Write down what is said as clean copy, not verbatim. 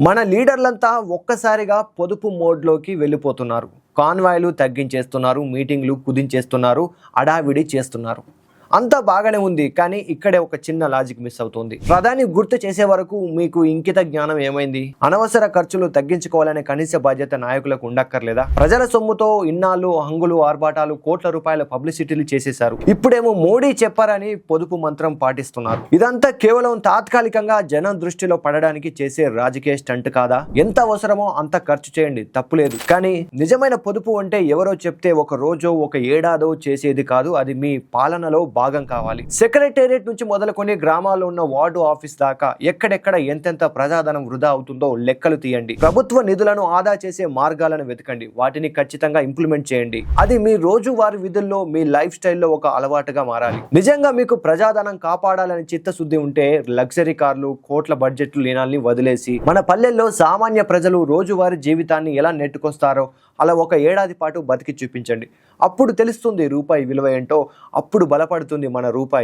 మన లీడర్లంతా ఒక్కసారిగా పొదుపు మోడ్లోకి వెళ్ళిపోతున్నారు. కాన్వాయ్లు తగ్గించేస్తున్నారు, మీటింగ్లు కుదించేస్తున్నారు, అడావిడి చేస్తున్నారు. అంతా బాగానే ఉంది, కానీ ఇక్కడే ఒక చిన్న లాజిక్ మిస్ అవుతుంది. ప్రధాని గుర్తు చేసే వరకు మీకు ఇంకిత జ్ఞానం ఏమైంది? అనవసర ఖర్చులు తగ్గించుకోవాలనే కనీస బాధ్యత నాయకులకు ఉండక్కర్లేదా? ప్రజల సొమ్ముతో ఇన్నాళ్ళు హంగులు ఆర్భాటాలు కోట్ల రూపాయల పబ్లిసిటీలు చేసేశారు. ఇప్పుడేమో మోడీ చెప్పారని పొదుపు మంత్రం పాటిస్తున్నారు. ఇదంతా కేవలం తాత్కాలికంగా జనం దృష్టిలో పడడానికి చేసే రాజకీయ స్టంట్ కాదా? ఎంత అవసరమో అంత ఖర్చు చేయండి, తప్పులేదు. కానీ నిజమైన పొదుపు అంటే ఎవరో చెప్తే ఒక రోజో ఒక ఏడాదో చేసేది కాదు. అది మీ పాలనలో భాగం కావాలి. సెక్రటేరియట్ నుంచి మొదలుకొని గ్రామాల్లో ఉన్న వార్డు ఆఫీస్ దాకా ఎక్కడెక్కడ ఎంతెంత ప్రజాధనం వృధా అవుతుందో లెక్కలు తీయండి. ప్రభుత్వ నిధులను ఆదా చేసే మార్గాలను వెతకండి. వాటిని ఖచ్చితంగా ఇంప్లిమెంట్ చేయండి. అది మీ రోజువారీ విధుల్లో, మీ లైఫ్ స్టైల్లో ఒక అలవాటుగా మారాలి. నిజంగా మీకు ప్రజాధనం కాపాడాలని చిత్తశుద్ధి ఉంటే లగ్జరీ కార్లు, కోట్ల బడ్జెట్లు లేనాల్ని వదిలేసి మన పల్లెల్లో సామాన్య ప్రజలు రోజువారీ జీవితాన్ని ఎలా నెట్టుకొస్తారో అలా ఒక ఏడాది పాటు బతికి చూపించండి. అప్పుడు తెలుస్తుంది రూపాయి విలువ ఏంటో. అప్పుడు బలపడుతుంది మన రూపాయి.